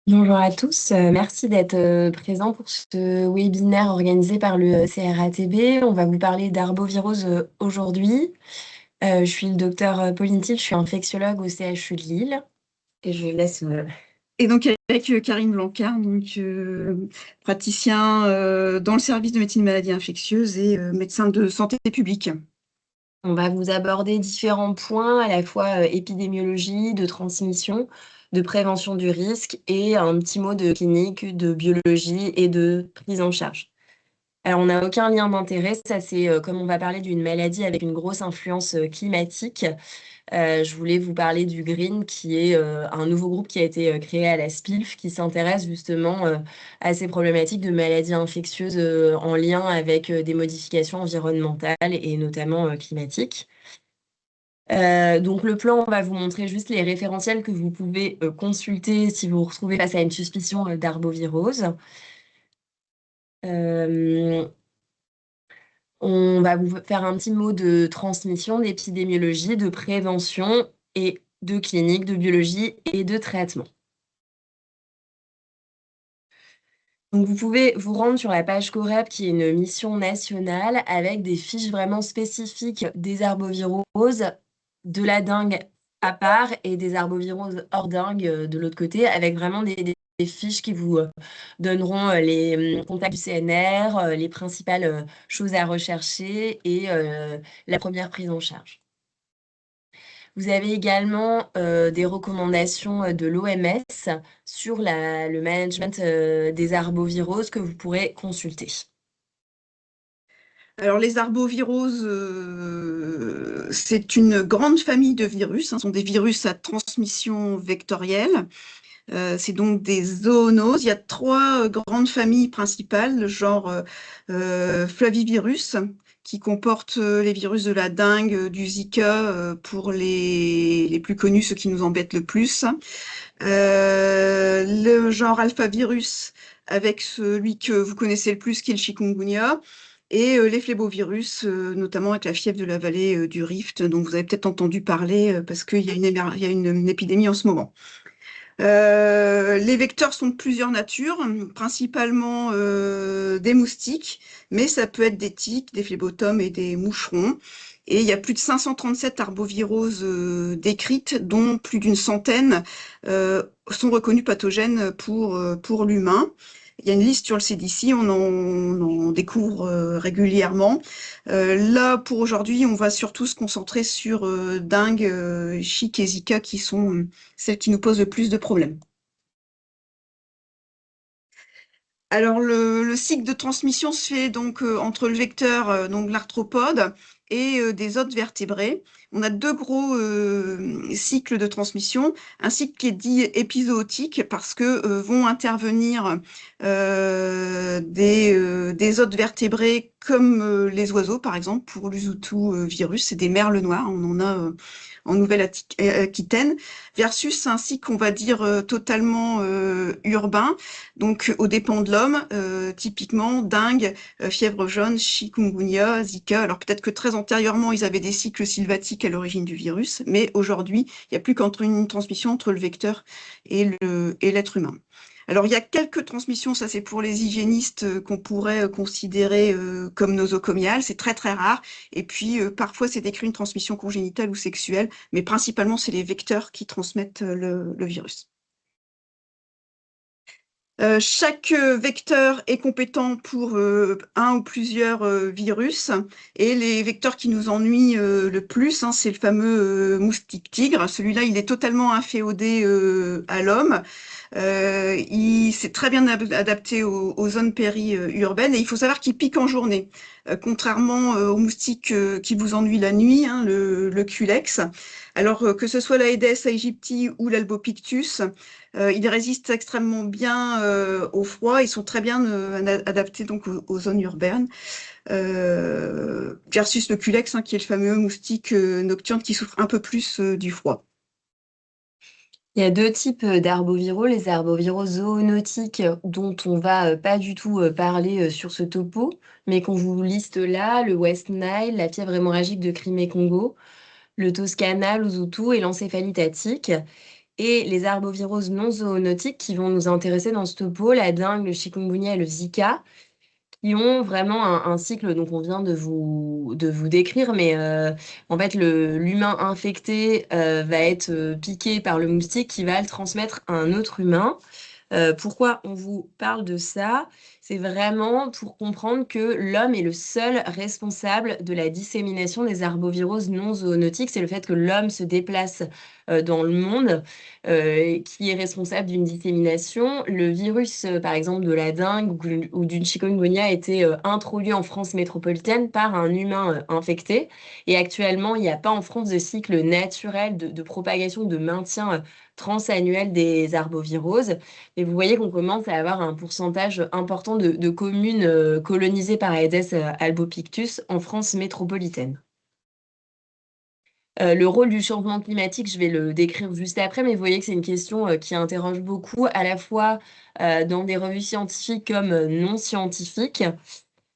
Bonjour à tous, merci d'être présents pour ce webinaire organisé par le CRATB. On va vous parler d'arbovirose aujourd'hui. Je suis le docteur Pauline Thiel, je suis infectiologue au CHU de Lille et je laisse. Et donc avec Karine Blancard, praticien dans le service de médecine maladies infectieuses et médecin de santé publique. On va vous aborder différents points, à la fois épidémiologie, de transmission, de prévention du risque et un petit mot de clinique, de biologie et de prise en charge. Alors, on n'a aucun lien d'intérêt. Ça, c'est comme on va parler d'une maladie avec une grosse influence climatique. Je voulais vous parler du GREEN, qui est un nouveau groupe qui a été créé à la SPILF, qui s'intéresse justement à ces problématiques de maladies infectieuses en lien avec des modifications environnementales et notamment climatiques. Donc le plan, on va vous montrer juste les référentiels que vous pouvez consulter si vous vous retrouvez face à une suspicion d'arbovirose. Euh, On va vous faire un petit mot de transmission, d'épidémiologie, de prévention et de clinique, de biologie et de traitement. Donc vous pouvez vous rendre sur la page COREP qui est une mission nationale avec des fiches vraiment spécifiques des arboviroses, de la dengue à part et des arboviroses hors dengue de l'autre côté, avec vraiment des fiches qui vous donneront les contacts du CNR, les principales choses à rechercher et la première prise en charge. Vous avez également des recommandations de l'OMS sur le management des arboviroses que vous pourrez consulter. Alors les arboviroses, c'est une grande famille de virus, ce sont des virus à transmission vectorielle. C'est donc des zoonoses. Il y a trois grandes familles principales, le genre flavivirus, qui comporte les virus de la dengue, du Zika, pour les plus connus, ceux qui nous embêtent le plus. Le genre alphavirus, avec celui que vous connaissez le plus, qui est le chikungunya, et les phlébovirus, notamment avec la fièvre de la vallée du Rift, dont vous avez peut-être entendu parler, parce qu'il y a il y a une épidémie en ce moment. Les vecteurs sont de plusieurs natures, principalement des moustiques, mais ça peut être des tiques, des phlébotomes et des moucherons. Et il y a plus de 537 arboviroses décrites, dont plus d'une centaine sont reconnues pathogènes pour l'humain. Il y a une liste sur le CDC, on en découvre régulièrement. Là, pour aujourd'hui, on va surtout se concentrer sur dengue, chick et zika, qui sont celles qui nous posent le plus de problèmes. Alors, le cycle de transmission se fait donc entre le vecteur, donc l'arthropode, et des autres vertébrés. On a deux gros cycles de transmission. Un cycle qui est dit épizootique parce que vont intervenir des autres vertébrés comme les oiseaux, par exemple, pour l'Usutu virus, c'est des merles noires. On en a en Nouvelle-Aquitaine, versus un cycle, on va dire, totalement urbain, donc aux dépens de l'homme, typiquement dengue, fièvre jaune, chikungunya, Zika. Alors peut-être que très antérieurement, ils avaient des cycles sylvatiques à l'origine du virus, mais aujourd'hui, il n'y a plus qu'une transmission entre le vecteur et l'être humain. Alors, il y a quelques transmissions, ça c'est pour les hygiénistes qu'on pourrait considérer comme nosocomiales, c'est très très rare. Et puis, parfois, c'est décrit une transmission congénitale ou sexuelle, mais principalement, c'est les vecteurs qui transmettent le virus. Chaque vecteur est compétent pour un ou plusieurs virus, et les vecteurs qui nous ennuient le plus, hein, c'est le fameux moustique tigre. Celui-là, il est totalement inféodé à l'homme. Il s'est très bien adapté aux zones périurbaines, et il faut savoir qu'il pique en journée, contrairement aux moustiques qui vous ennuient la nuit, hein, le Culex. Alors que ce soit l'Aedes aegypti ou l'Albopictus, ils résistent extrêmement bien au froid. Ils sont très bien adaptés donc aux zones urbaines, versus le Culex, hein, qui est le fameux moustique nocturne qui souffre un peu plus du froid. Il y a deux types d'arboviraux, les arboviraux zoonotiques dont on va pas du tout parler sur ce topo, mais qu'on vous liste là, le West Nile, la fièvre hémorragique de Crimée-Congo, le Toscana, l'Ouzoutou et l'encéphalite attique. et les arboviroses non zoonotiques qui vont nous intéresser dans ce topo, la dengue, le chikungunya et le Zika, qui ont vraiment un cycle, donc on vient de vous décrire, mais en fait, l'humain infecté va être piqué par le moustique qui va le transmettre à un autre humain. Pourquoi on vous parle de ça? C'est vraiment pour comprendre que l'homme est le seul responsable de la dissémination des arboviroses non zoonotiques. C'est le fait que l'homme se déplace dans le monde qui est responsable d'une dissémination. Le virus, par exemple, de la dengue ou d'une chikungunya a été introduit en France métropolitaine par un humain infecté. Et actuellement, il n'y a pas en France de cycle naturel de propagation, de maintien transannuel des arboviroses. Et vous voyez qu'on commence à avoir un pourcentage important de communes colonisées par Aedes albopictus en France métropolitaine. Le rôle du changement climatique, je vais le décrire juste après, mais vous voyez que c'est une question qui interroge beaucoup, à la fois dans des revues scientifiques comme non scientifiques.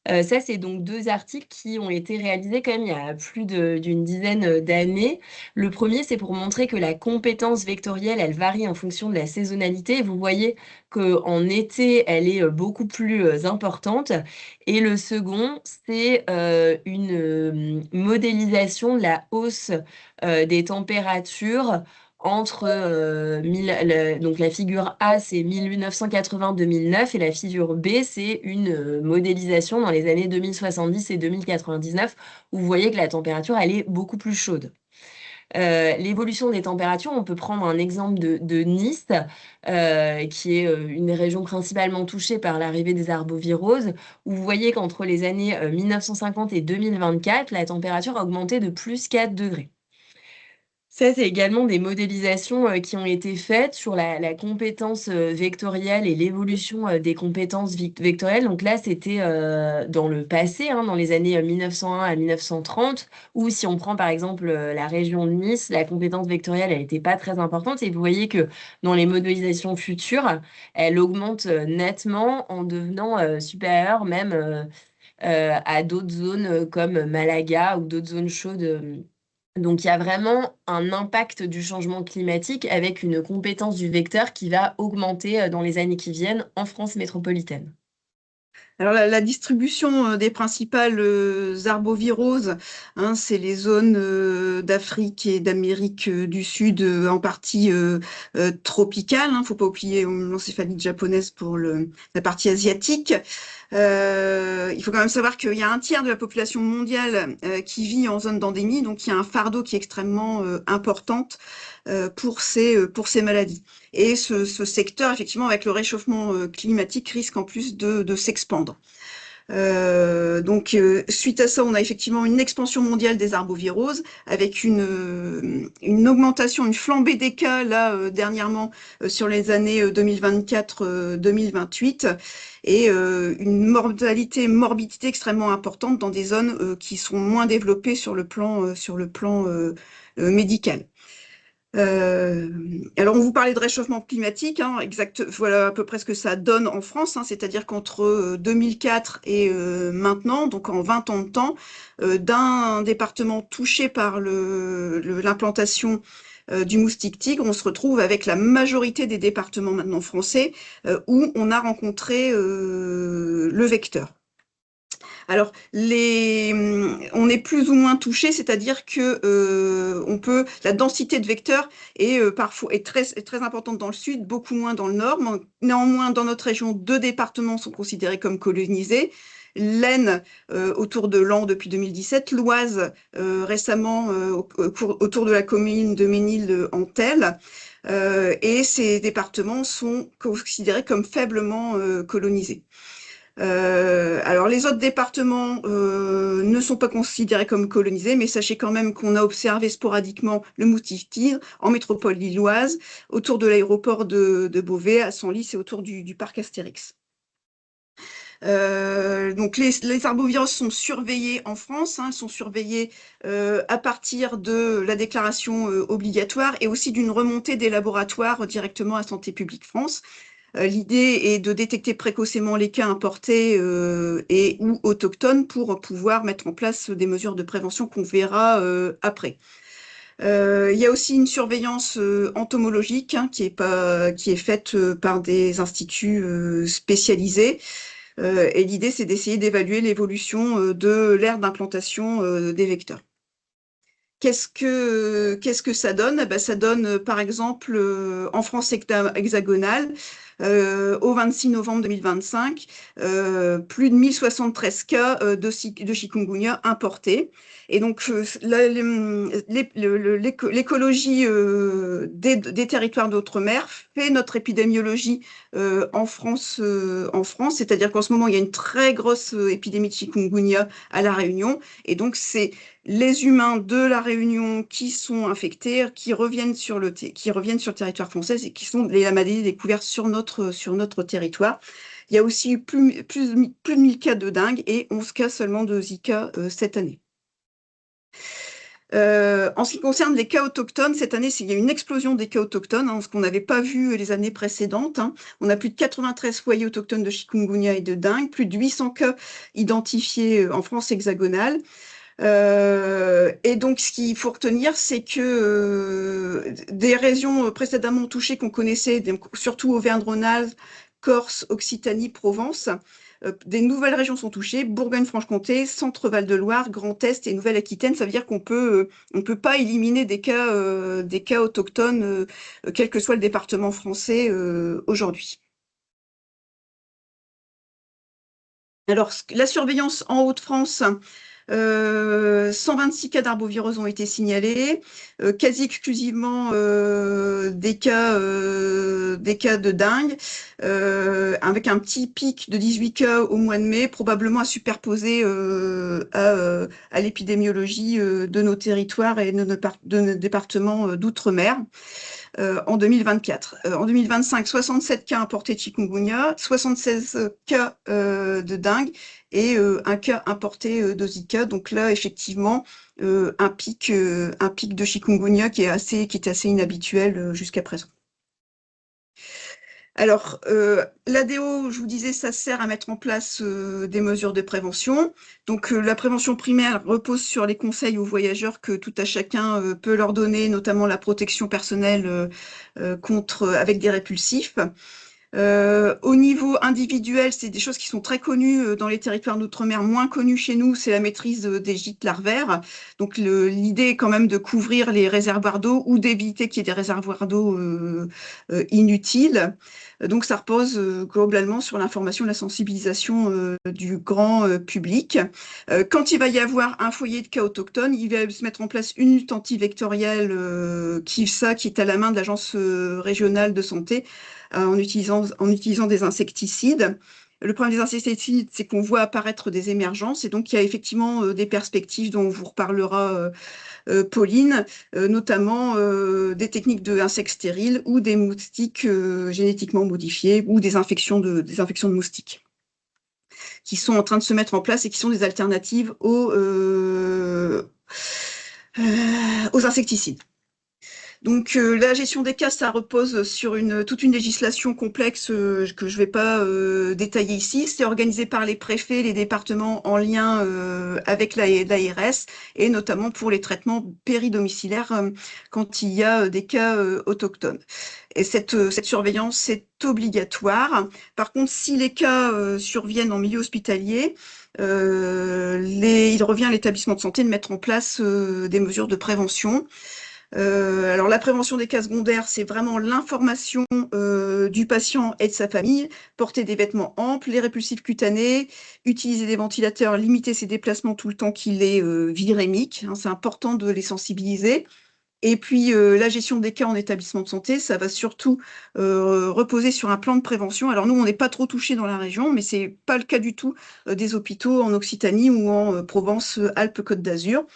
Ça, c'est donc deux articles qui ont été réalisés quand même il y a plus d'une dizaine d'années. Le premier, c'est pour montrer que la compétence vectorielle, elle varie en fonction de la saisonnalité. Et vous voyez qu'en été, elle est beaucoup plus importante. Et le second, c'est une modélisation de la hausse des températures entre donc la figure A, c'est 1980-2009 et la figure B, c'est une modélisation dans les années 2070 et 2099 où vous voyez que la température, elle est beaucoup plus chaude. L'évolution des températures, on peut prendre un exemple de Nice, qui est une région principalement touchée par l'arrivée des arboviroses, où vous voyez qu'entre les années 1950 et 2024, la température a augmenté de plus 4 degrés. Ça, c'est également des modélisations qui ont été faites sur la compétence vectorielle et l'évolution des compétences vectorielles. Donc là, c'était dans le passé, hein, dans les années 1901 à 1930, ou si on prend par exemple la région de Nice, la compétence vectorielle, elle n'était pas très importante. Et vous voyez que dans les modélisations futures, elle augmente nettement en devenant supérieure même à d'autres zones comme Malaga ou d'autres zones chaudes. Donc, il y a vraiment un impact du changement climatique avec une compétence du vecteur qui va augmenter dans les années qui viennent en France métropolitaine. Alors la distribution des principales arboviroses, hein, c'est les zones d'Afrique et d'Amérique du Sud, en partie tropicale. Faut pas oublier l'encéphalite japonaise pour la partie asiatique. Il faut quand même savoir qu'il y a un tiers de la population mondiale qui vit en zone d'endémie, donc il y a un fardeau qui est extrêmement importante pour ces maladies. Et ce secteur, effectivement, avec le réchauffement climatique, risque en plus de s'expandre. Donc, suite à ça, on a effectivement une expansion mondiale des arboviroses avec une augmentation, une flambée des cas là dernièrement sur les années 2024-2028 et une morbidité extrêmement importante dans des zones qui sont moins développées sur le plan médical. Alors, on vous parlait de réchauffement climatique, hein, voilà à peu près ce que ça donne en France, hein, c'est-à-dire qu'entre 2004 et maintenant, donc en 20 ans de temps, d'un département touché par l'implantation du moustique tigre, on se retrouve avec la majorité des départements maintenant français où on a rencontré le vecteur. Alors, on est plus ou moins touché, c'est-à-dire que la densité de vecteurs est très importante dans le sud, beaucoup moins dans le nord. Néanmoins, dans notre région, 2 départements sont considérés comme colonisés. L'Aisne autour de Laon depuis 2017, l'Oise récemment autour de la commune de Ménil-en-Thelle. Et ces départements sont considérés comme faiblement colonisés. Alors les autres départements ne sont pas considérés comme colonisés, mais sachez quand même qu'on a observé sporadiquement le moustique tigre en métropole lilloise, autour de l'aéroport de Beauvais, à Senlis et autour du parc Astérix. Donc les arboviroses sont surveillées en France, hein, sont surveillées à partir de la déclaration obligatoire et aussi d'une remontée des laboratoires directement à Santé publique France. L'idée est de détecter précocement les cas importés et ou autochtones pour pouvoir mettre en place des mesures de prévention qu'on verra après. Il y a aussi une surveillance entomologique hein, qui est faite par des instituts spécialisés. Et l'idée, c'est d'essayer d'évaluer l'évolution de l'aire d'implantation des vecteurs. Qu'est-ce que ça donne? Ben, ça donne, par exemple, en France hexagonale, au 26 novembre 2025, plus de 1073 cas de chikungunya importés. Et donc, l'écologie des territoires d'outre-mer fait notre épidémiologie en France, c'est-à-dire qu'en ce moment, il y a une très grosse épidémie de chikungunya à La Réunion. Et donc, c'est les humains de la Réunion qui sont infectés, qui reviennent sur le territoire français et qui sont la maladie découverte sur notre territoire. Il y a aussi eu plus de 1000 cas de dengue et 11 cas seulement de Zika cette année. En ce qui concerne les cas autochtones, cette année, il y a une explosion des cas autochtones, hein, ce qu'on n'avait pas vu les années précédentes. Hein. On a plus de 93 foyers autochtones de chikungunya et de dengue, plus de 800 cas identifiés en France hexagonale. Et donc, ce qu'il faut retenir, c'est que des régions précédemment touchées qu'on connaissait, surtout Auvergne-Rhône-Alpes, Corse, Occitanie, Provence, des nouvelles régions sont touchées, Bourgogne-Franche-Comté, Centre-Val de Loire, Grand Est et Nouvelle-Aquitaine. Ça veut dire on peut pas éliminer des cas autochtones, quel que soit le département français aujourd'hui. Alors, la surveillance en Hauts-de-France, 126 cas d'arbovirose ont été signalés, quasi exclusivement des cas de dengue, avec un petit pic de 18 cas au mois de mai, probablement à superposer à l'épidémiologie de nos territoires et de nos départements d'outre-mer. En 2024. En 2025, 67 cas importés de chikungunya, 76 cas de dengue et un cas importé de Zika. Donc là, effectivement, un pic de chikungunya qui était assez inhabituel jusqu'à présent. Alors, l'ADO, je vous disais, ça sert à mettre en place des mesures de prévention. Donc, la prévention primaire repose sur les conseils aux voyageurs que tout à chacun peut leur donner, notamment la protection personnelle avec des répulsifs. Au niveau individuel, c'est des choses qui sont très connues dans les territoires d'outre-mer, moins connues chez nous, c'est la maîtrise des gîtes larvaires. Donc l'idée est quand même de couvrir les réservoirs d'eau ou d'éviter qu'il y ait des réservoirs d'eau inutiles. Donc ça repose globalement sur l'information et la sensibilisation du grand public. Quand il va y avoir un foyer de cas autochtones, il va se mettre en place une lutte antivectorielle qui est à la main de l'Agence régionale de santé en utilisant des insecticides. Le problème des insecticides, c'est qu'on voit apparaître des émergences et donc il y a effectivement des perspectives dont on vous reparlera Pauline, notamment des techniques d'insectes stériles ou des moustiques génétiquement modifiés ou des infections de moustiques qui sont en train de se mettre en place et qui sont des alternatives aux insecticides. Donc la gestion des cas, ça repose sur toute une législation complexe que je ne vais pas détailler ici. C'est organisé par les préfets, les départements en lien avec l'ARS et notamment pour les traitements péridomiciliaires quand il y a des cas autochtones. Et cette surveillance est obligatoire. Par contre, si les cas surviennent en milieu hospitalier, il revient à l'établissement de santé de mettre en place des mesures de prévention. Alors la prévention des cas secondaires, c'est vraiment l'information du patient et de sa famille, porter des vêtements amples, les répulsifs cutanés, utiliser des ventilateurs, limiter ses déplacements tout le temps qu'il est virémique, hein, c'est important de les sensibiliser. Et puis la gestion des cas en établissement de santé, ça va surtout reposer sur un plan de prévention. Alors nous, on n'est pas trop touchés dans la région, mais c'est pas le cas du tout des hôpitaux en Occitanie ou en Provence-Alpes-Côte d'Azur.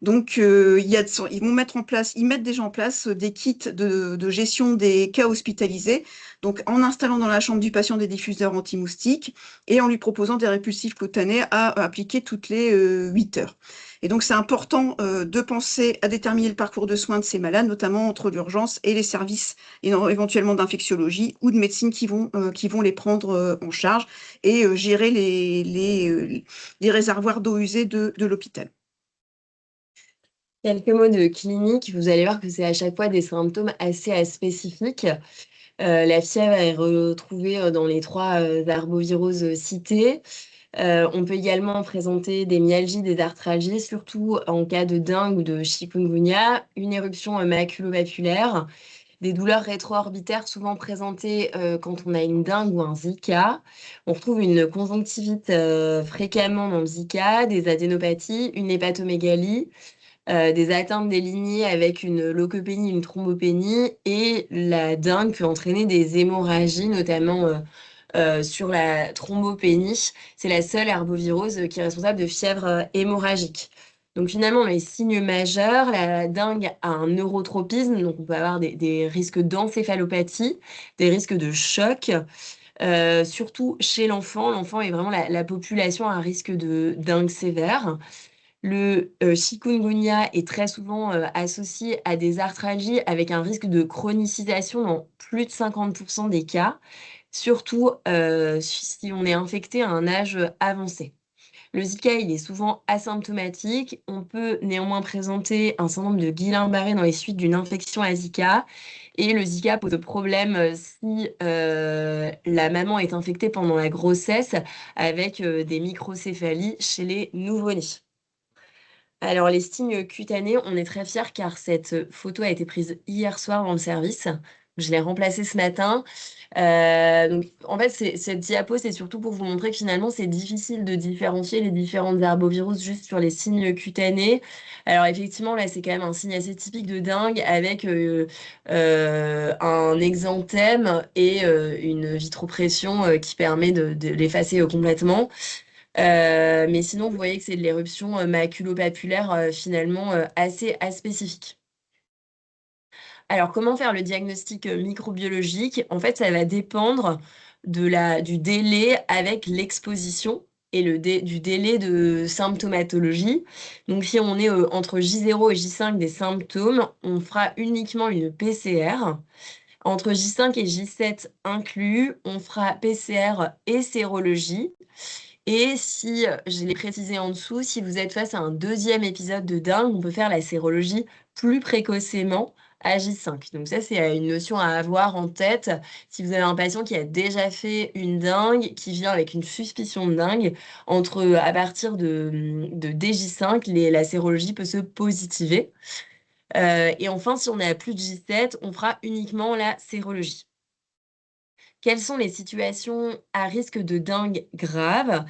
Donc, ils mettent déjà en place des kits de gestion des cas hospitalisés, donc en installant dans la chambre du patient des diffuseurs anti-moustiques et en lui proposant des répulsifs cutanés à appliquer toutes les 8 heures. Et donc, c'est important de penser à déterminer le parcours de soins de ces malades, notamment entre l'urgence et les services éventuellement d'infectiologie ou de médecine qui vont les prendre en charge et gérer les réservoirs d'eau usée de l'hôpital. Quelques mots de clinique, vous allez voir que c'est à chaque fois des symptômes assez spécifiques. La fièvre est retrouvée dans les trois arboviroses cités. On peut également présenter des myalgies, des arthralgies, surtout en cas de dengue ou de chikungunya, une éruption maculo-papullaire, des douleurs rétro-orbitaires souvent présentées quand on a une dengue ou un Zika. On retrouve une conjonctivite fréquemment dans le Zika, des adénopathies, une hépatomégalie, des atteintes des lignées avec une leucopénie, une thrombopénie, et la dengue peut entraîner des hémorragies, notamment sur la thrombopénie. C'est la seule herbovirose qui est responsable de fièvre hémorragique. Donc finalement, les signes majeurs, la dengue a un neurotropisme, donc on peut avoir des risques d'encéphalopathie, des risques de choc, surtout chez l'enfant. L'enfant est vraiment la population à risque de dengue sévère. Le chikungunya est très souvent associé à des arthralgies avec un risque de chronicisation dans plus de 50% des cas, surtout si on est infecté à un âge avancé. Le Zika, il est souvent asymptomatique. On peut néanmoins présenter un syndrome de Guillain-Barré dans les suites d'une infection à Zika. Et le Zika pose problème si la maman est infectée pendant la grossesse avec des microcéphalies chez les nouveau-nés. Alors, les signes cutanés, on est très fiers car cette photo a été prise hier soir dans le service. Je l'ai remplacée ce matin. Donc, en fait, cette diapo, c'est surtout pour vous montrer que finalement, c'est difficile de différencier les différentes herbovirus juste sur les signes cutanés. Alors, effectivement, là, c'est quand même un signe assez typique de dengue avec un exanthème et une vitropression qui permet de l'effacer complètement. Mais sinon, vous voyez que c'est de l'éruption maculo-papulaire finalement assez aspécifique. Alors, comment faire le diagnostic microbiologique? En fait, ça va dépendre du délai avec l'exposition et du délai de symptomatologie. Donc, si on est entre J0 et J5 des symptômes, on fera uniquement une PCR. Entre J5 et J7 inclus, on fera PCR et sérologie. Et si, je l'ai précisé en dessous, si vous êtes face à un deuxième épisode de dengue, on peut faire la sérologie plus précocement à J5. Donc ça, c'est une notion à avoir en tête. Si vous avez un patient qui a déjà fait une dengue, qui vient avec une suspicion de dengue, à partir de DJ5, la sérologie peut se positiver. Et enfin, si on est à plus de J7, on fera uniquement la sérologie. Quelles sont les situations à risque de dengue grave?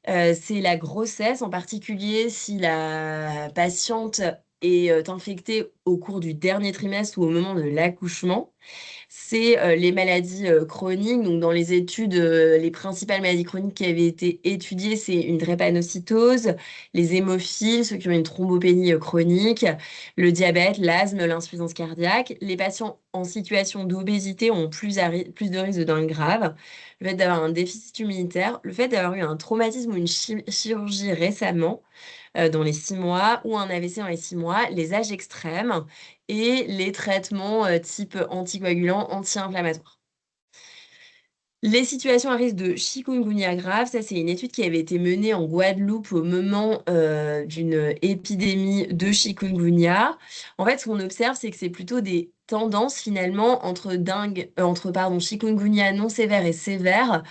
C'est la grossesse, en particulier si la patiente est infectée au cours du dernier trimestre ou au moment de l'accouchement. C'est les maladies chroniques. Donc, dans les études, les principales maladies chroniques qui avaient été étudiées, c'est une drépanocytose, les hémophiles, ceux qui ont une thrombopénie chronique, le diabète, l'asthme, l'insuffisance cardiaque. Les patients en situation d'obésité ont plus de risques de dingue grave. Le fait d'avoir un déficit immunitaire, le fait d'avoir eu un traumatisme ou une chirurgie récemment, dans les 6 mois, ou un AVC dans les 6 mois, les âges extrêmes et les traitements type anticoagulant, anti-inflammatoire. Les situations à risque de chikungunya grave, ça c'est une étude qui avait été menée en Guadeloupe au moment d'une épidémie de chikungunya. En fait, ce qu'on observe, c'est que c'est plutôt des tendances finalement entre chikungunya non sévère et sévère.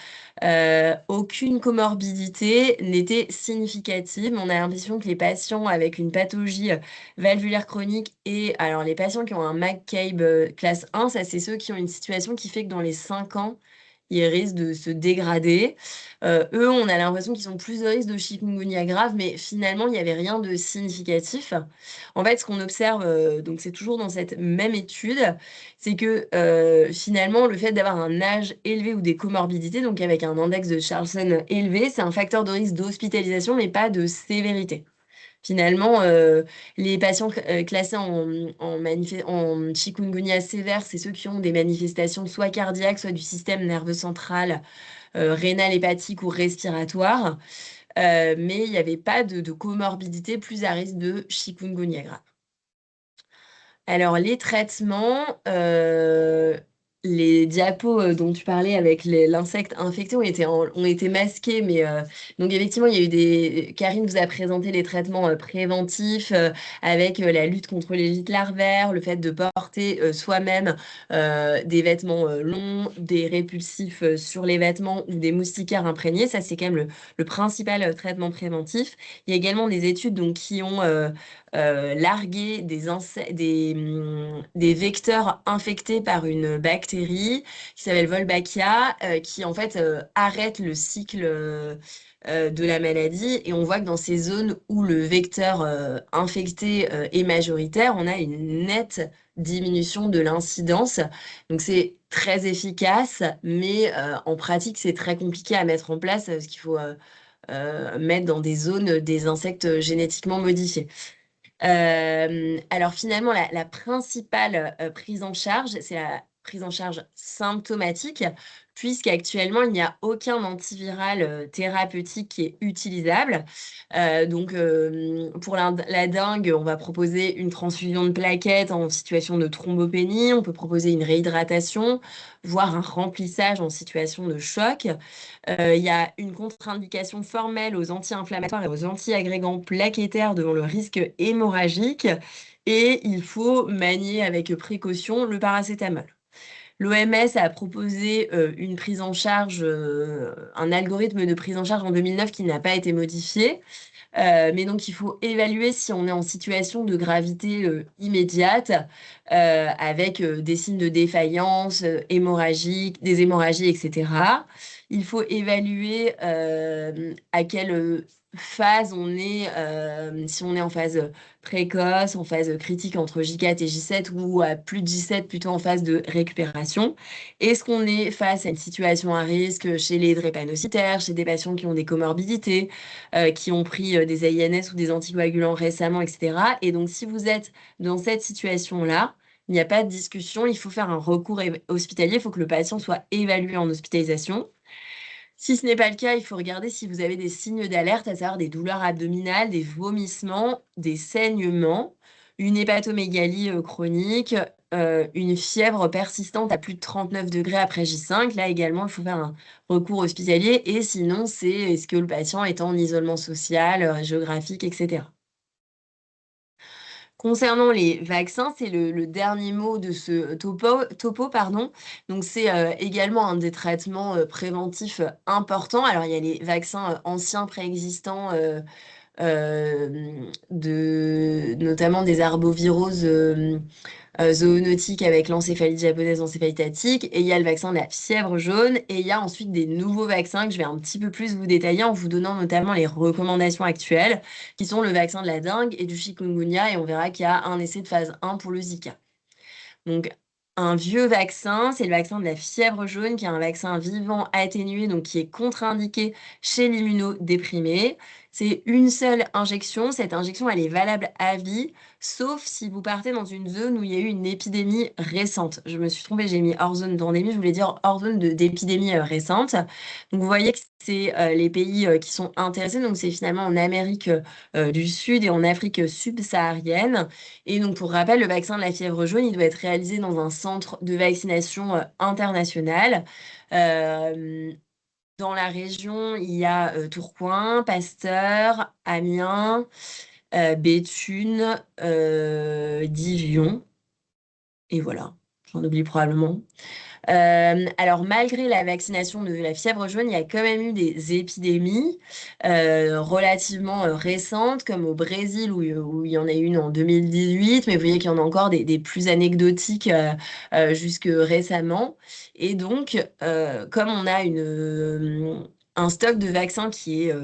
Aucune comorbidité n'était significative. On a l'impression que les patients avec une pathologie valvulaire chronique et alors les patients qui ont un McCabe classe 1, ça c'est ceux qui ont une situation qui fait que dans les 5 ans, ils risquent de se dégrader. Eux, on a l'impression qu'ils ont plus de risques de chikungunya grave, mais finalement, il n'y avait rien de significatif. En fait, ce qu'on observe, donc c'est toujours dans cette même étude, c'est que finalement, le fait d'avoir un âge élevé ou des comorbidités, donc avec un index de Charlson élevé, c'est un facteur de risque d'hospitalisation, mais pas de sévérité. Finalement, les patients classés en chikungunya sévère, c'est ceux qui ont des manifestations soit cardiaques, soit du système nerveux central, rénal, hépatique ou respiratoire. Mais il n'y avait pas de comorbidité plus à risque de chikungunya grave. Alors, les traitements, les diapos dont tu parlais avec l'insecte infecté ont été masqués, mais donc effectivement, il y a eu des. Karine vous a présenté les traitements préventifs avec la lutte contre les gîtes larvaires, le fait de porter soi-même des vêtements longs, des répulsifs sur les vêtements ou des moustiquaires imprégnés. Ça, c'est quand même le principal traitement préventif. Il y a également des études donc, qui ont largué des vecteurs infectés par une bactérie qui s'appelle Wolbachia, qui en fait arrête le cycle de la maladie. Et on voit que dans ces zones où le vecteur infecté est majoritaire, on a une nette diminution de l'incidence. Donc c'est très efficace, mais en pratique, c'est très compliqué à mettre en place parce qu'il faut mettre dans des zones des insectes génétiquement modifiés. Alors finalement, la principale prise en charge, c'est la prise en charge symptomatique, puisqu'actuellement, il n'y a aucun antiviral thérapeutique qui est utilisable. Pour la dengue, on va proposer une transfusion de plaquettes en situation de thrombopénie, on peut proposer une réhydratation, voire un remplissage en situation de choc. Il y a une contre-indication formelle aux anti-inflammatoires et aux anti-agrégants plaquettaires devant le risque hémorragique et il faut manier avec précaution le paracétamol. L'OMS a proposé une prise en charge, un algorithme de prise en charge en 2009 qui n'a pas été modifié. Mais donc, il faut évaluer si on est en situation de gravité immédiate, avec des signes de défaillance hémorragique, des hémorragies, etc. Il faut évaluer à quelle phase on est, si on est en phase précoce, en phase critique entre J4 et J7 ou à plus de J7 plutôt en phase de récupération. Est-ce qu'on est face à une situation à risque chez les drépanocytaires, chez des patients qui ont des comorbidités, qui ont pris des AINS ou des anticoagulants récemment, etc. Et donc, si vous êtes dans cette situation-là, il n'y a pas de discussion, il faut faire un recours hospitalier, il faut que le patient soit évalué en hospitalisation. Si ce n'est pas le cas, il faut regarder si vous avez des signes d'alerte, à savoir des douleurs abdominales, des vomissements, des saignements, une hépatomégalie chronique, une fièvre persistante à plus de 39 degrés après J5. Là également, il faut faire un recours hospitalier. Et sinon, c'est est-ce que le patient est en isolement social, géographique, etc. Concernant les vaccins, c'est le dernier mot de ce topo, pardon. Donc, c'est également un des traitements préventifs importants. Alors, il y a les vaccins anciens préexistants notamment des arboviroses zoonotiques avec l'encéphalite japonaise encéphalitatique, et il y a le vaccin de la fièvre jaune, et il y a ensuite des nouveaux vaccins que je vais un petit peu plus vous détailler en vous donnant notamment les recommandations actuelles, qui sont le vaccin de la dengue et du chikungunya, et on verra qu'il y a un essai de phase 1 pour le Zika. Donc, un vieux vaccin, c'est le vaccin de la fièvre jaune, qui est un vaccin vivant atténué, donc qui est contre-indiqué chez l'immunodéprimé. C'est une seule injection. Cette injection, elle est valable à vie, sauf si vous partez dans une zone où il y a eu une épidémie récente. Je me suis trompée, j'ai mis hors zone d'endémie, je voulais dire hors zone d'épidémie récente. Donc, vous voyez que c'est les pays qui sont intéressés. Donc, c'est finalement en Amérique du Sud et en Afrique subsaharienne. Et donc, pour rappel, le vaccin de la fièvre jaune, il doit être réalisé dans un centre de vaccination international. Euh, Dans la région, il y a Tourcoing, Pasteur, Amiens, Béthune, Divion. Et voilà, j'en oublie probablement. Alors, malgré la vaccination de la fièvre jaune, il y a quand même eu des épidémies relativement récentes, comme au Brésil, où il y en a eu une en 2018, mais vous voyez qu'il y en a encore des plus anecdotiques jusque récemment. Et donc, comme on a un stock de vaccins qui est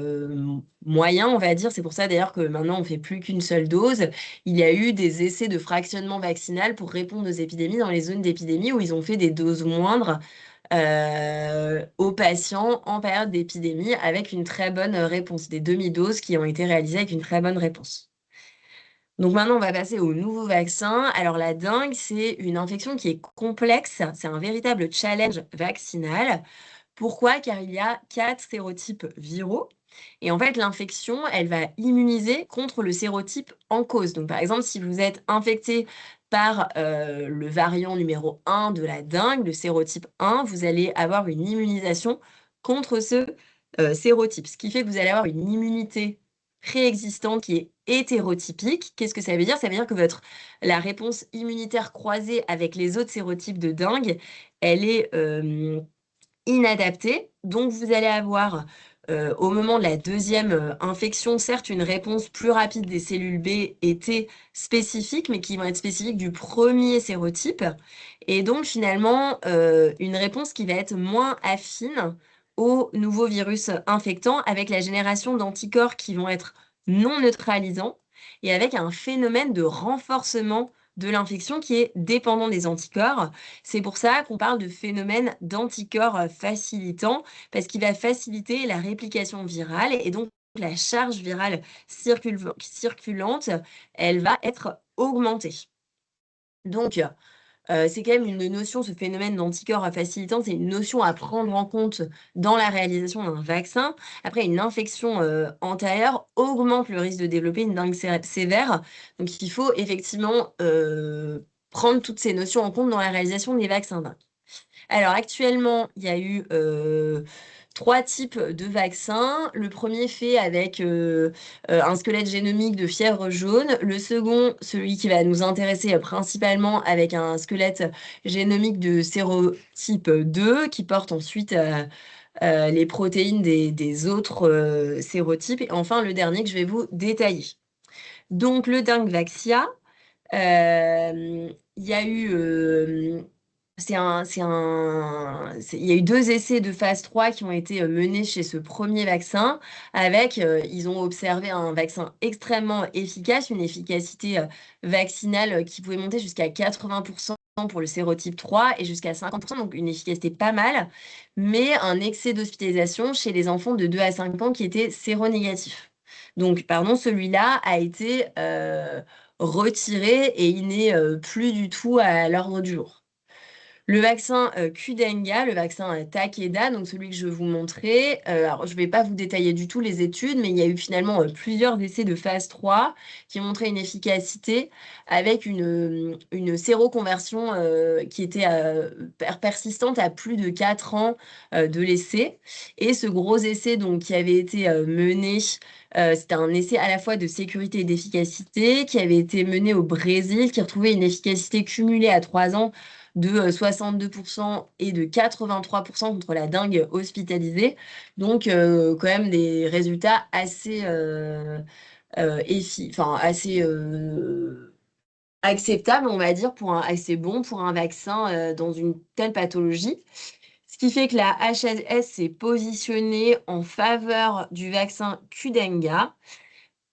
moyen, on va dire, c'est pour ça d'ailleurs que maintenant on fait plus qu'une seule dose, il y a eu des essais de fractionnement vaccinal pour répondre aux épidémies dans les zones d'épidémie où ils ont fait des doses moindres aux patients en période d'épidémie avec une très bonne réponse, des demi-doses qui ont été réalisées avec une très bonne réponse. Donc maintenant, on va passer au nouveau vaccin. Alors la dengue, c'est une infection qui est complexe, c'est un véritable challenge vaccinal. Pourquoi? Car il y a 4 sérotypes viraux. Et en fait, l'infection, elle va immuniser contre le sérotype en cause. Donc, par exemple, si vous êtes infecté par le variant numéro 1 de la dengue, le sérotype 1, vous allez avoir une immunisation contre ce sérotype. Ce qui fait que vous allez avoir une immunité préexistante qui est hétérotypique. Qu'est-ce que ça veut dire? Ça veut dire que la réponse immunitaire croisée avec les autres sérotypes de dengue, elle est inadaptée. Donc, vous allez avoir, au moment de la deuxième infection, certes, une réponse plus rapide des cellules B et T spécifiques, mais qui vont être spécifiques du premier sérotype. Et donc, finalement, une réponse qui va être moins affine aux nouveaux virus infectants avec la génération d'anticorps qui vont être non neutralisants et avec un phénomène de renforcement de l'infection qui est dépendant des anticorps. C'est pour ça qu'on parle de phénomène d'anticorps facilitant, parce qu'il va faciliter la réplication virale et donc la charge virale circulante, elle va être augmentée. Donc, c'est quand même une notion, ce phénomène d'anticorps facilitant, c'est une notion à prendre en compte dans la réalisation d'un vaccin. Après, une infection antérieure augmente le risque de développer une dengue sévère. Donc, il faut effectivement prendre toutes ces notions en compte dans la réalisation des vaccins dengue. Alors actuellement, il y a eu 3 types de vaccins. Le premier fait avec un squelette génomique de fièvre jaune. Le second, celui qui va nous intéresser principalement avec un squelette génomique de sérotype 2 qui porte ensuite les protéines des autres sérotypes. Et enfin, le dernier que je vais vous détailler. Donc le Dengvaxia, il y a eu, il y a eu 2 essais de phase 3 qui ont été menés chez ce premier vaccin avec, ils ont observé un vaccin extrêmement efficace, une efficacité vaccinale qui pouvait monter jusqu'à 80% pour le sérotype 3 et jusqu'à 50%, donc une efficacité pas mal, mais un excès d'hospitalisation chez les enfants de 2 à 5 ans qui étaient séronégatifs. Donc, pardon, celui-là a été retiré et il n'est plus du tout à l'ordre du jour. Le vaccin Qdenga, le vaccin Takeda, donc celui que je vous montrais, alors je ne vais pas vous détailler du tout les études, mais il y a eu finalement plusieurs essais de phase 3 qui montraient une efficacité avec une séroconversion qui était persistante à plus de 4 ans de l'essai. Et ce gros essai donc, qui avait été mené, c'était un essai à la fois de sécurité et d'efficacité qui avait été mené au Brésil, qui retrouvait une efficacité cumulée à 3 ans de 62% et de 83% contre la dengue hospitalisée. Donc, quand même des résultats assez, assez acceptables, on va dire, assez bons pour un vaccin dans une telle pathologie. Ce qui fait que la HLS s'est positionnée en faveur du vaccin Qdenga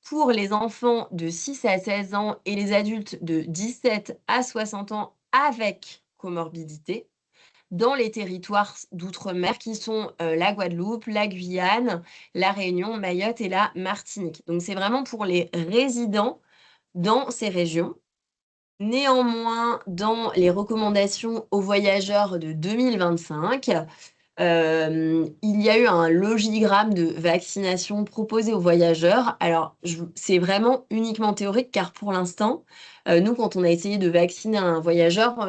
pour les enfants de 6 à 16 ans et les adultes de 17 à 60 ans avec comorbidité dans les territoires d'outre-mer qui sont la Guadeloupe, la Guyane, la Réunion, Mayotte et la Martinique. Donc c'est vraiment pour les résidents dans ces régions. Néanmoins, dans les recommandations aux voyageurs de 2025, il y a eu un logigramme de vaccination proposé aux voyageurs. Alors, c'est vraiment uniquement théorique car pour l'instant, nous, quand on a essayé de vacciner un voyageur,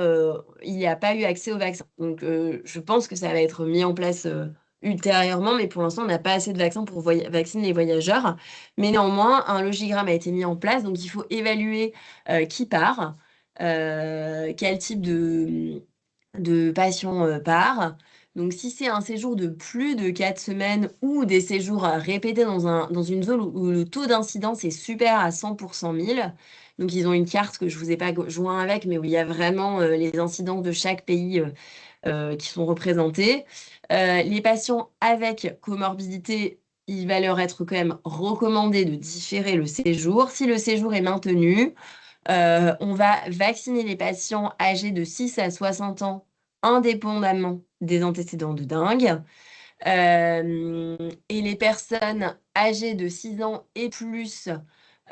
il n'y a pas eu accès au vaccin. Donc, je pense que ça va être mis en place ultérieurement, mais pour l'instant, on n'a pas assez de vaccins pour vacciner les voyageurs. Mais néanmoins, un logigramme a été mis en place, donc il faut évaluer qui part, quel type de patient part. Donc, si c'est un séjour de plus de 4 semaines ou des séjours répétés dans une zone où le taux d'incidence est supérieur à 100 pour 100 000, donc ils ont une carte que je ne vous ai pas joint avec, mais où il y a vraiment les incidences de chaque pays qui sont représentés. Les patients avec comorbidité, il va leur être quand même recommandé de différer le séjour. Si le séjour est maintenu, on va vacciner les patients âgés de 6 à 60 ans indépendamment des antécédents de dengue. Et les personnes âgées de 6 ans et plus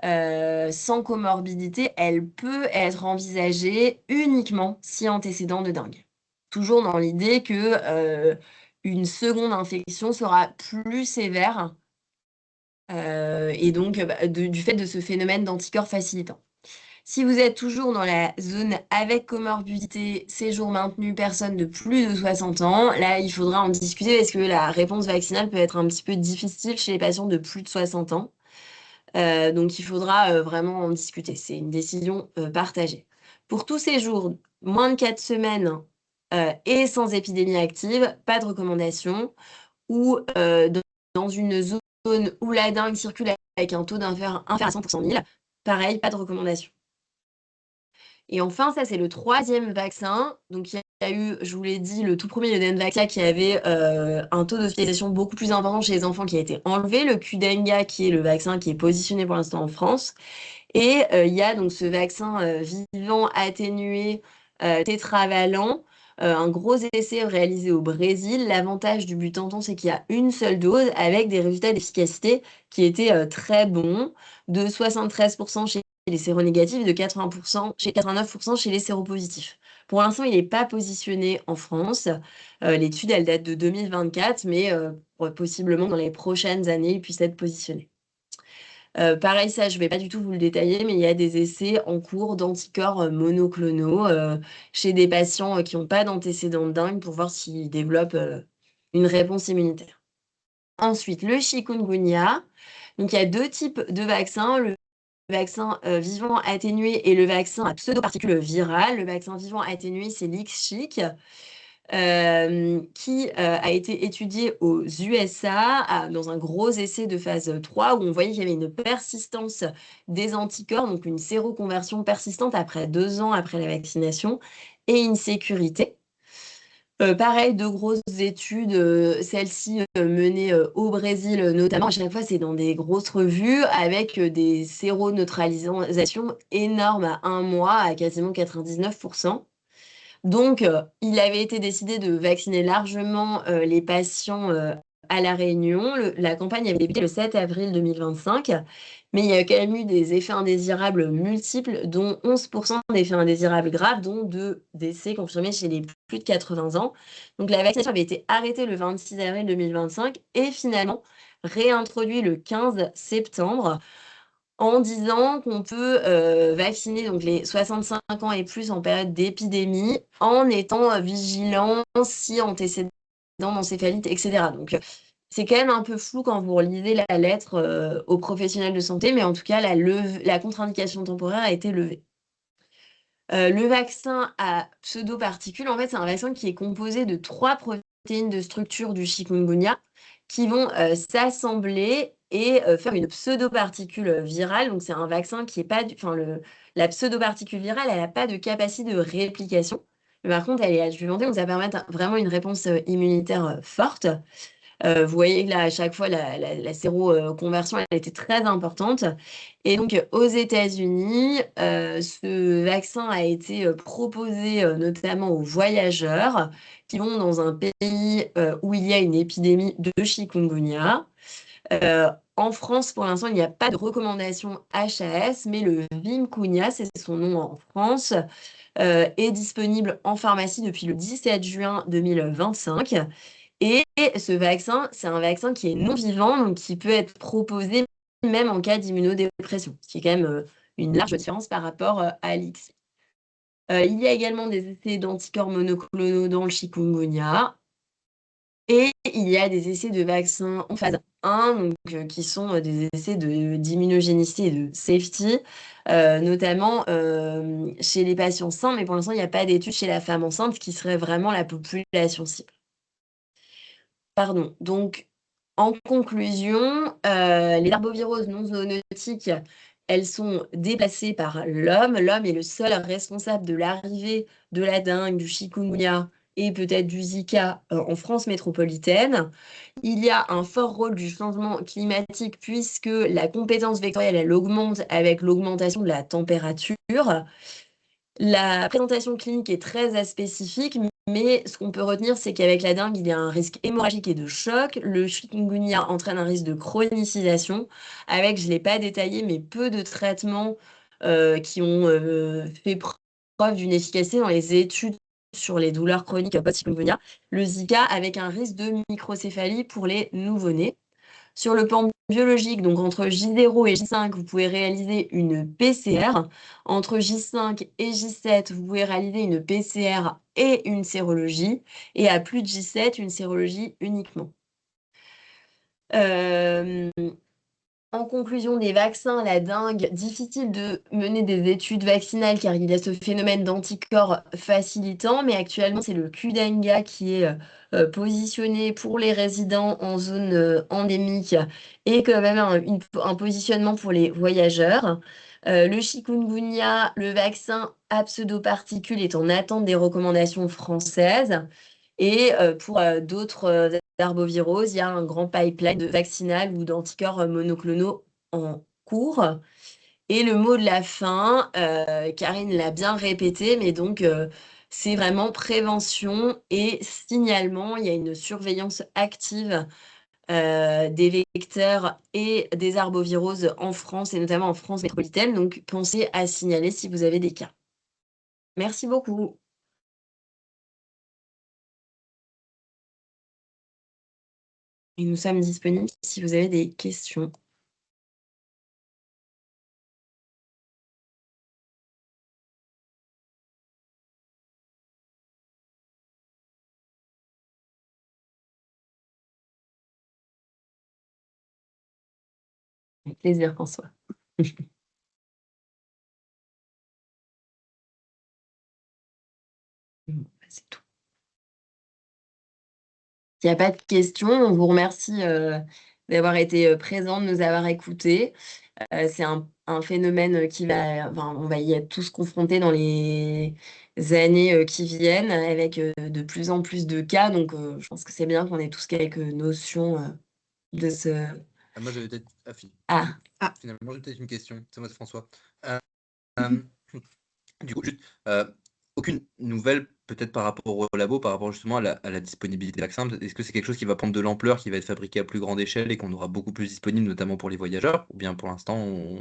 sans comorbidité, elle peut être envisagée uniquement si antécédent de dengue. Toujours dans l'idée que une seconde infection sera plus sévère et donc du fait de ce phénomène d'anticorps facilitant. Si vous êtes toujours dans la zone avec comorbidité, séjour maintenu, personne de plus de 60 ans, là, il faudra en discuter parce que la réponse vaccinale peut être un petit peu difficile chez les patients de plus de 60 ans. Donc, il faudra vraiment en discuter. C'est une décision partagée. Pour tout séjour, moins de 4 semaines et sans épidémie active, pas de recommandation. Ou dans une zone où la dengue circule avec un taux inférieur à 100 pour 100 000, pareil, pas de recommandation. Et enfin, ça, c'est le troisième vaccin. Donc, il y a eu, je vous l'ai dit, le tout premier, le Dengvaxia, qui avait un taux d'hospitalisation beaucoup plus important chez les enfants qui a été enlevé. Le Qdenga, qui est le vaccin qui est positionné pour l'instant en France. Et il y a donc ce vaccin vivant atténué tétravalent, un gros essai réalisé au Brésil. L'avantage du Butantan, c'est qu'il y a une seule dose avec des résultats d'efficacité qui étaient très bons, de 73% chez les séronégatifs et de 89% chez les séropositifs. Pour l'instant, il n'est pas positionné en France. L'étude, elle date de 2024, mais possiblement dans les prochaines années, il puisse être positionné. Pareil, ça, je ne vais pas du tout vous le détailler, mais il y a des essais en cours d'anticorps monoclonaux chez des patients qui n'ont pas d'antécédents de dengue pour voir s'ils développent une réponse immunitaire. Ensuite, le chikungunya. Donc, il y a deux types de vaccins, le vaccin vivant atténué et le vaccin à pseudoparticules virales. Le vaccin vivant atténué, c'est l'IXCHIQ. Qui a été étudié aux USA dans un gros essai de phase 3 où on voyait qu'il y avait une persistance des anticorps, donc une séroconversion persistante après 2 ans après la vaccination et une sécurité. Pareil, de grosses études, celles-ci menées au Brésil notamment. À chaque fois, c'est dans des grosses revues avec des séroneutralisations énormes à 1 mois à quasiment 99%. Donc, il avait été décidé de vacciner largement les patients à La Réunion. La campagne avait débuté le 7 avril 2025, mais il y a quand même eu des effets indésirables multiples, dont 11% d'effets indésirables graves, dont 2 décès confirmés chez les plus de 80 ans. Donc, la vaccination avait été arrêtée le 26 avril 2025 et finalement réintroduite le 15 septembre en disant qu'on peut vacciner donc les 65 ans et plus en période d'épidémie en étant vigilant si antécédent d'encéphalite, etc. Donc, c'est quand même un peu flou quand vous relisez la lettre aux professionnels de santé, mais en tout cas, la contre-indication temporaire a été levée. Le vaccin à pseudoparticules, en fait, c'est un vaccin qui est composé de 3 protéines de structure du chikungunya qui vont s'assembler et faire une pseudoparticule virale. Donc, c'est un vaccin qui est pas la pseudoparticule virale, elle n'a pas de capacité de réplication. Mais par contre, elle est adjuvantée, donc ça permet vraiment une réponse immunitaire forte. Vous voyez que là, à chaque fois, la séroconversion, elle était très importante. Et donc, aux États-Unis, ce vaccin a été proposé notamment aux voyageurs qui vont dans un pays où il y a une épidémie de chikungunya. En France, pour l'instant, il n'y a pas de recommandation HAS, mais le Vimkunya, c'est son nom en France, est disponible en pharmacie depuis le 17 juin 2025. Et ce vaccin, c'est un vaccin qui est non vivant, donc qui peut être proposé même en cas d'immunodépression, ce qui est quand même une large différence par rapport à l'IX. Il y a également des essais d'anticorps monoclonaux dans le chikungunya. Et il y a des essais de vaccins en phase 1, donc, qui sont des essais d'immunogénicité et de safety, notamment chez les patients sains, mais pour l'instant, il n'y a pas d'études chez la femme enceinte, qui serait vraiment la population cible. Pardon. Donc, en conclusion, les arboviroses non zoonotiques, elles sont déplacées par l'homme. L'homme est le seul responsable de l'arrivée de la dengue, du chikungunya et peut-être du Zika en France métropolitaine. Il y a un fort rôle du changement climatique puisque la compétence vectorielle, elle augmente avec l'augmentation de la température. La présentation clinique est très aspécifique, mais ce qu'on peut retenir, c'est qu'avec la dengue, il y a un risque hémorragique et de choc. Le chikungunya entraîne un risque de chronicisation, avec, je ne l'ai pas détaillé, mais peu de traitements qui ont fait preuve d'une efficacité dans les études sur les douleurs chroniques post-chikungunya. Le Zika, avec un risque de microcéphalie pour les nouveau-nés. Sur le plan biologique, donc entre J0 et J5, vous pouvez réaliser une PCR. Entre J5 et J7, vous pouvez réaliser une PCR et une sérologie. Et à plus de J7, une sérologie uniquement. En conclusion des vaccins, la dengue, difficile de mener des études vaccinales car il y a ce phénomène d'anticorps facilitant, mais actuellement c'est le Qdenga qui est positionné pour les résidents en zone endémique et quand même un positionnement pour les voyageurs. Le chikungunya, le vaccin à pseudoparticules est en attente des recommandations françaises. Et pour d'autres arboviroses, il y a un grand pipeline de vaccinal ou d'anticorps monoclonaux en cours. Et le mot de la fin, Karine l'a bien répété, mais donc c'est vraiment prévention et signalement. Il y a une surveillance active des vecteurs et des arboviroses en France, et notamment en France métropolitaine. Donc pensez à signaler si vous avez des cas. Merci beaucoup. Et nous sommes disponibles si vous avez des questions. Avec plaisir, François. Bon, bah, c'est tout. S'il n'y a pas de questions, on vous remercie d'avoir été présent, de nous avoir écoutés. C'est un phénomène qui va, enfin, on va y être tous confrontés dans les années qui viennent, avec de plus en plus de cas. Donc, je pense que c'est bien qu'on ait tous quelques notions de ce. Moi, j'avais peut-être. Ah, Finalement, j'ai peut-être une question. C'est moi, c'est François. Euh, Du coup, juste, aucune nouvelle peut-être par rapport au labo, par rapport justement à la disponibilité des vaccins. Est-ce que c'est quelque chose qui va prendre de l'ampleur, qui va être fabriqué à plus grande échelle et qu'on aura beaucoup plus disponible, notamment pour les voyageurs? Ou bien pour l'instant, on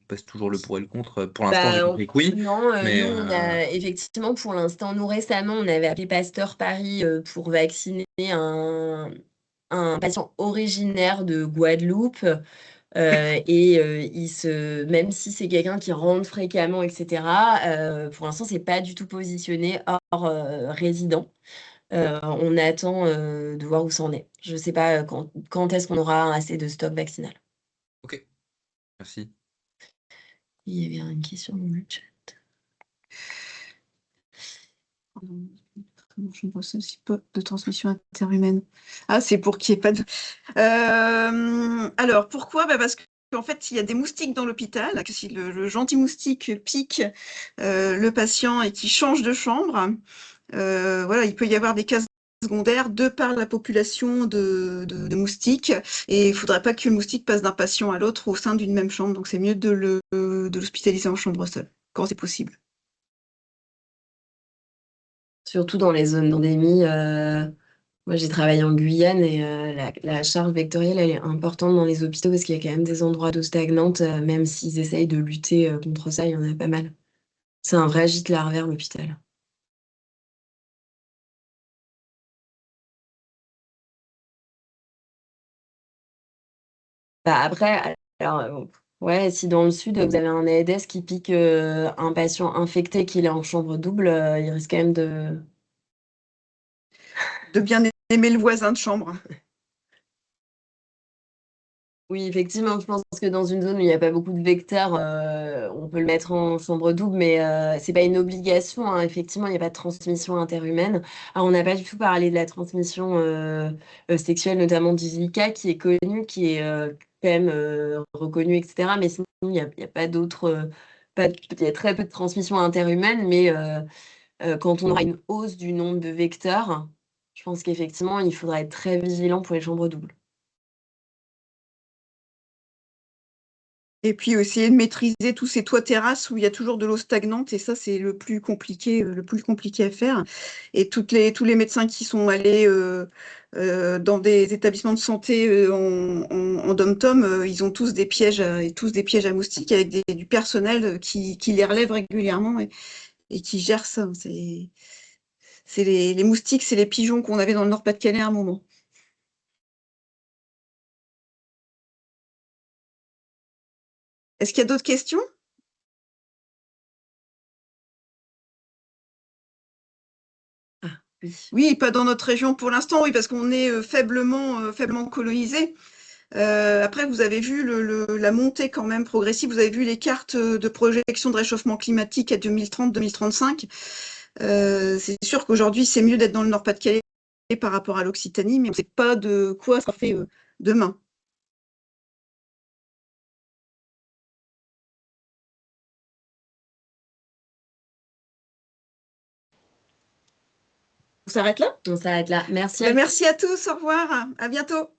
pèse toujours le pour et le contre? Pour l'instant, j'ai compris que oui, non, mais nous, on a effectivement, pour l'instant, nous récemment, on avait appelé Pasteur Paris pour vacciner un patient originaire de Guadeloupe. Même si c'est quelqu'un qui rentre fréquemment, etc., pour l'instant, c'est pas du tout positionné hors résident. On attend de voir où ça en est. Je sais pas quand est-ce qu'on aura assez de stock vaccinal. ok, merci. Il y avait une question dans le chat. De transmission interhumaine. Ah, c'est pour qu'il n'y ait pas de. Alors, pourquoi? Parce qu'en fait, il y a des moustiques dans l'hôpital, que si le gentil moustique pique le patient et qu'il change de chambre, voilà, il peut y avoir des cas secondaires de par la population de moustiques, et il ne faudrait pas que le moustique passe d'un patient à l'autre au sein d'une même chambre. Donc, c'est mieux de l'hospitaliser en chambre seule, quand c'est possible. Surtout dans les zones d'endémie. Moi, j'ai travaillé en Guyane et la charge vectorielle, elle est importante dans les hôpitaux parce qu'il y a quand même des endroits d'eau stagnante, même s'ils essayent de lutter contre ça, il y en a pas mal. C'est un vrai gîte larvaire, l'hôpital. Bah, après, alors, ouais, si dans le sud, vous avez un AEDES qui pique un patient infecté qu'il est en chambre double, il risque quand même de. De bien aimer le voisin de chambre. Oui, effectivement, je pense que dans une zone où il n'y a pas beaucoup de vecteurs, on peut le mettre en chambre double, mais c'est pas une obligation, hein. Effectivement, il n'y a pas de transmission interhumaine. Alors, on n'a pas du tout parlé de la transmission sexuelle, notamment du Zika, qui est connu, qui est quand même reconnu, etc. Mais sinon, il y a pas d'autres. Il y a très peu de transmission interhumaine, mais quand on aura une hausse du nombre de vecteurs, je pense qu'effectivement, il faudra être très vigilant pour les chambres doubles. Et puis essayer de maîtriser tous ces toits terrasses où il y a toujours de l'eau stagnante, et ça, c'est le plus compliqué à faire. Et tous les médecins qui sont allés dans des établissements de santé en dom-tom, ils ont tous des pièges à moustiques avec du personnel qui les relève régulièrement et qui gère ça. C'est les moustiques, c'est les pigeons qu'on avait dans le Nord-Pas-de-Calais à un moment. Est-ce qu'il y a d'autres questions? Oui. Oui, pas dans notre région pour l'instant, oui, parce qu'on est faiblement colonisé. Après, vous avez vu la montée quand même progressive. Vous avez vu les cartes de projection de réchauffement climatique à 2030-2035. C'est sûr qu'aujourd'hui, c'est mieux d'être dans le Nord-Pas-de-Calais par rapport à l'Occitanie, mais on ne sait pas de quoi sera fait demain. On s'arrête là? On s'arrête là. Merci. Merci à tous, au revoir, à bientôt.